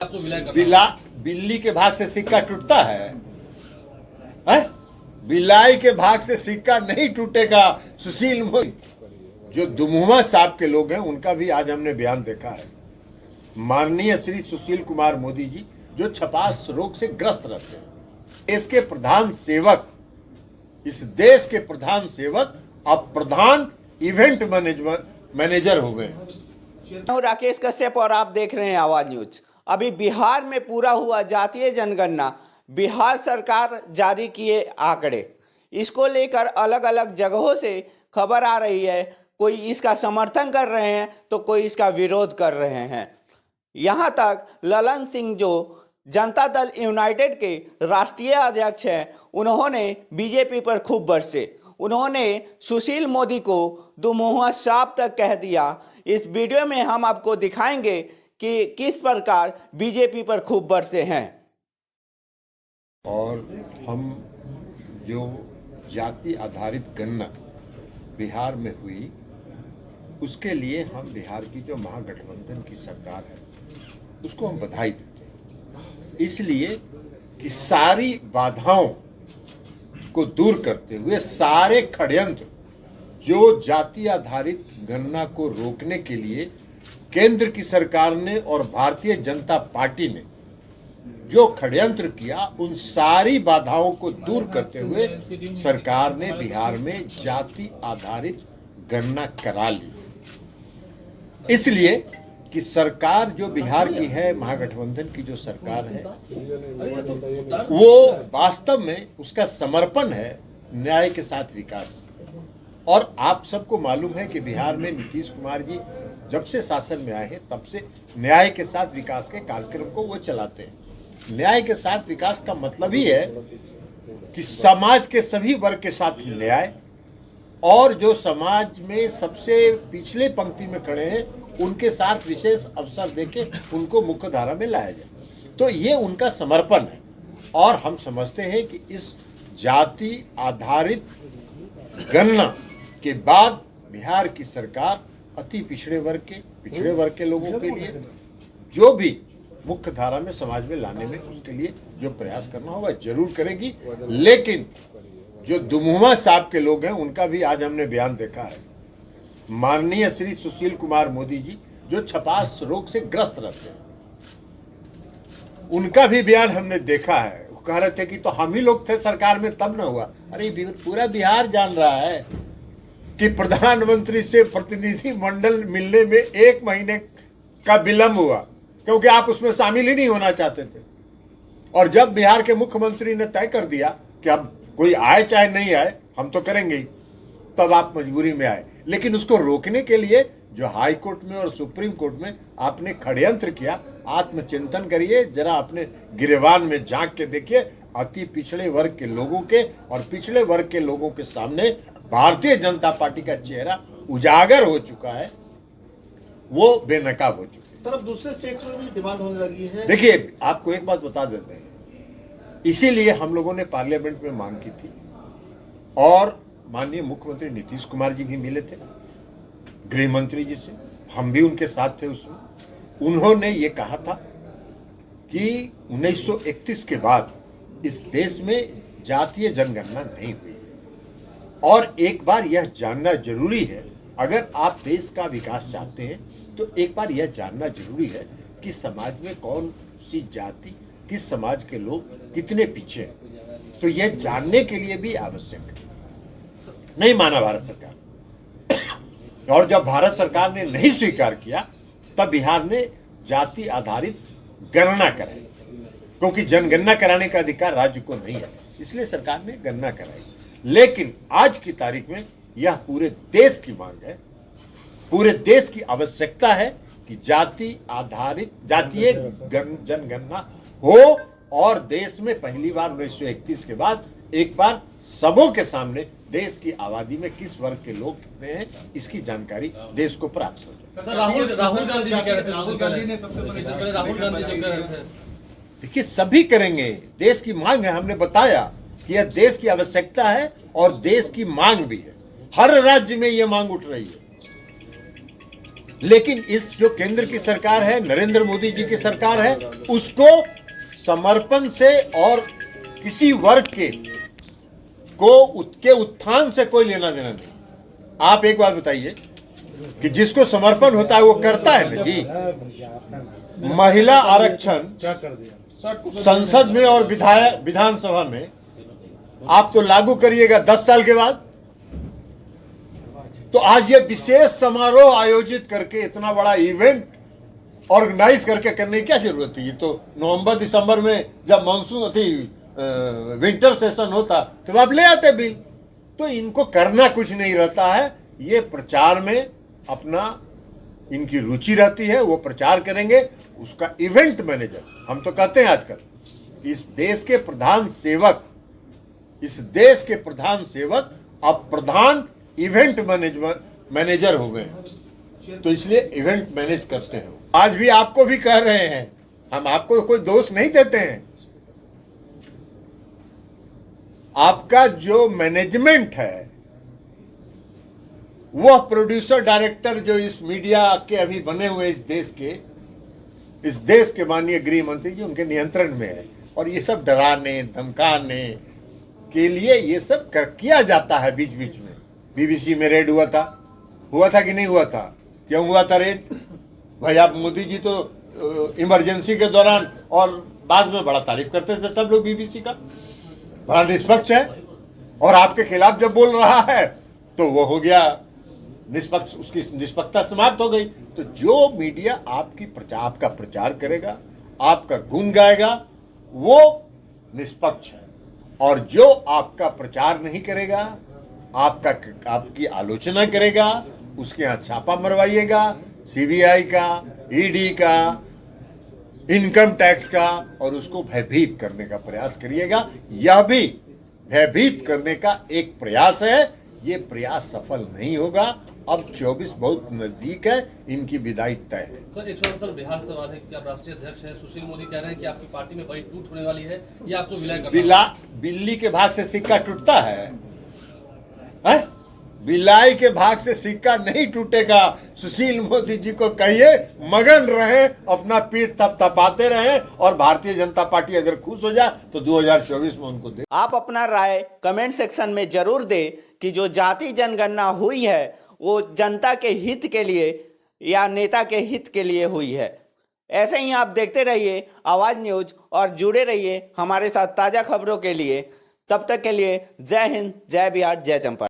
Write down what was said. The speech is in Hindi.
बिल्ली के भाग से सिक्का टूटता है? बिलाई के भाग से सिक्का नहीं टूटेगा। सुशील मोदी जो दुमुहा साहब के लोग हैं उनका भी आज हमने बयान देखा है। माननीय श्री सुशील कुमार मोदी जी जो छपास रोग से ग्रस्त रहते हैं, इसके प्रधान सेवक, इस देश के प्रधान सेवक अब प्रधान इवेंट मैनेजर हो गए। राकेश कश्यप और आप देख रहे हैं आवाज न्यूज। अभी बिहार में पूरा हुआ जातीय जनगणना, बिहार सरकार जारी किए आंकड़े, इसको लेकर अलग अलग जगहों से खबर आ रही है। कोई इसका समर्थन कर रहे हैं तो कोई इसका विरोध कर रहे हैं। यहाँ तक ललन सिंह जो जनता दल यूनाइटेड के राष्ट्रीय अध्यक्ष हैं, उन्होंने बीजेपी पर खूब बरसे। उन्होंने सुशील मोदी को दुमुहा सांप तक कह दिया। इस वीडियो में हम आपको दिखाएंगे कि किस प्रकार बीजेपी पर खूब बरसे हैं। और हम जो जाति आधारित गणना बिहार में हुई, उसके लिए हम बिहार की जो महागठबंधन की सरकार है उसको हम बधाई देते हैं, इसलिए कि सारी बाधाओं को दूर करते हुए सारे षड्यंत्र जो जाति आधारित गणना को रोकने के लिए केंद्र की सरकार ने और भारतीय जनता पार्टी ने जो षड्यंत्र किया, उन सारी बाधाओं को दूर करते हुए सरकार ने बिहार में जाति आधारित गणना करा ली। इसलिए कि सरकार जो बिहार की है, महागठबंधन की जो सरकार है, वो वास्तव में उसका समर्पण है न्याय के साथ विकास। और आप सबको मालूम है कि बिहार में नीतीश कुमार जी जब से शासन में आए हैं तब से न्याय के साथ विकास के कार्यक्रम को वो चलाते हैं। न्याय के साथ विकास का मतलब ही है कि समाज के सभी वर्ग के साथ न्याय, और जो समाज में सबसे पिछले पंक्ति में खड़े हैं उनके साथ विशेष अवसर देके उनको मुख्य धारा में लाया जाए। तो ये उनका समर्पण है। और हम समझते हैं कि इस जाति आधारित गणना के बाद बिहार की सरकार अति पिछड़े वर्ग के लोगों के लिए जो भी मुख्य धारा में समाज में लाने में उसके लिए जो प्रयास करना होगा जरूर करेगी। लेकिन जो दुमुहा साहब के लोग हैं उनका भी आज हमने बयान देखा है। माननीय श्री सुशील कुमार मोदी जी जो छपास रोग से ग्रस्त रहते हैं, उनका भी बयान हमने देखा है। वो कह रहे थे कि तो हम ही लोग थे सरकार में तब न हुआ। अरे पूरा बिहार जान रहा है कि प्रधानमंत्री से प्रतिनिधि मंडल मिलने में 1 महीने का विलंब हुआ, क्योंकि आप उसमें शामिल ही नहीं होना चाहते थे। और जब बिहार के मुख्यमंत्री ने तय कर दिया कि अब कोई आए चाहे नहीं आए हम तो करेंगे ही, तब आप मजबूरी में आए। लेकिन उसको रोकने के लिए जो हाई कोर्ट में और सुप्रीम कोर्ट में आपने षड्यंत्र किया, आत्मचिंतन करिए, जरा अपने गिरेबान में झांक के देखिए। अति पिछड़े वर्ग के लोगों के और पिछड़े वर्ग के लोगों के सामने भारतीय जनता पार्टी का चेहरा उजागर हो चुका है, वो बेनकाब हो चुका है। सर, अब दूसरे स्टेट्स में भी डिमांड होने लगी है। देखिए, आपको एक बात बता देते हैं, इसीलिए हम लोगों ने पार्लियामेंट में मांग की थी और माननीय मुख्यमंत्री नीतीश कुमार जी भी मिले थे गृह मंत्री जी से, हम भी उनके साथ थे उसमें। उन्होंने ये कहा था कि 1931 के बाद इस देश में जातीय जनगणना नहीं हुई और एक बार यह जानना जरूरी है, अगर आप देश का विकास चाहते हैं तो एक बार यह जानना जरूरी है कि समाज में कौन सी जाति, किस समाज के लोग कितने पीछे हैं। तो यह जानने के लिए भी आवश्यक है। नहीं माना भारत सरकार, और जब भारत सरकार ने नहीं स्वीकार किया तब बिहार ने जाति आधारित गणना कराई, क्योंकि जनगणना कराने का अधिकार राज्य को नहीं है, इसलिए सरकार ने गणना कराई। लेकिन आज की तारीख में यह पूरे देश की मांग है, पूरे देश की आवश्यकता है कि जाति आधारित जातीय जनगणना हो और देश में पहली बार 1931 के बाद एक बार सबों के सामने देश की आबादी में किस वर्ग के लोग कितने हैं इसकी जानकारी देश को प्राप्त हो जाए। राहुल गांधी ने सबसे पहले राहुल गांधी जब कह रहे थे, देखिए सभी करेंगे, देश की मांग है। हमने बताया कि यह देश की आवश्यकता है और देश की मांग भी है। हर राज्य में यह मांग उठ रही है। लेकिन इस जो केंद्र की सरकार है, नरेंद्र मोदी जी की सरकार है, उसको समर्पण से और किसी वर्ग के उत्थान से कोई लेना देना नहीं। आप एक बात बताइए कि जिसको समर्पण होता है वो करता है ना जी। महिला आरक्षण संसद में और विधानसभा में आप तो लागू करिएगा 10 साल के बाद। तो आज ये विशेष समारोह आयोजित करके इतना बड़ा इवेंट ऑर्गेनाइज करके करने की क्या जरूरत थी? ये तो नवंबर दिसंबर में जब मानसून थी, विंटर सेशन होता तो आप ले आते बिल। तो इनको करना कुछ नहीं रहता है, ये प्रचार में अपना इनकी रुचि रहती है, वो प्रचार करेंगे। उसका इवेंट मैनेजर, हम तो कहते हैं आजकल इस देश के प्रधान सेवक अब प्रधान इवेंट मैनेजर हो गए हैं, तो इसलिए इवेंट मैनेज करते हैं। आज भी आपको भी कह रहे हैं, हम आपको कोई दोष नहीं देते हैं। आपका जो मैनेजमेंट है, वह प्रोड्यूसर डायरेक्टर जो इस मीडिया के अभी बने हुए इस देश के माननीय गृह मंत्री जी उनके नियंत्रण में है। और ये सब डराने धमकाने के लिए ये सब किया जाता है बीच बीच में। बीबीसी में रेड हुआ था कि नहीं हुआ था? क्यों हुआ था रेड? भाई आप मोदी जी तो इमरजेंसी के दौरान और बाद में बड़ा तारीफ करते थे सब लोग बीबीसी का, बड़ा निष्पक्ष है। और आपके खिलाफ जब बोल रहा है तो वो हो गया निष्पक्ष, उसकी निष्पक्षता समाप्त हो गई। तो जो मीडिया आपका प्रचार करेगा, आपका गुण गाएगा, वो निष्पक्ष है। और जो आपका प्रचार नहीं करेगा, आपकी आलोचना करेगा, उसके यहाँ छापा मरवाइएगा, सीबीआई का, ईडी का, इनकम टैक्स का, और उसको भयभीत करने का प्रयास करिएगा। यह भी भयभीत करने का एक प्रयास है। ये प्रयास सफल नहीं होगा। अब 24 बहुत नजदीक है, इनकी विदाई तय है। सर एक छोटा सा बिहार सवाल है कि आप राष्ट्रीय अध्यक्ष हैं, सुशील मोदी कह रहे हैं कि आपकी पार्टी में बड़ी टूट होने वाली है, या आपको विलय करना होगा? बिल्ली के भाग से सिक्का टूटता है? बिलाई के भाग से सिक्का नहीं टूटेगा। सुशील मोदी जी को कहिए मगन रहे, अपना पीठ थपथपाते रहे, और भारतीय जनता पार्टी अगर खुश हो जाए तो 2024 में उनको दे। आप अपना राय कमेंट सेक्शन में जरूर दें कि जो जाति जनगणना हुई है वो जनता के हित के लिए या नेता के हित के लिए हुई है। ऐसे ही आप देखते रहिए आवाज़ न्यूज़ और जुड़े रहिए हमारे साथ ताज़ा खबरों के लिए। तब तक के लिए जय हिंद, जय बिहार, जय चंपारण।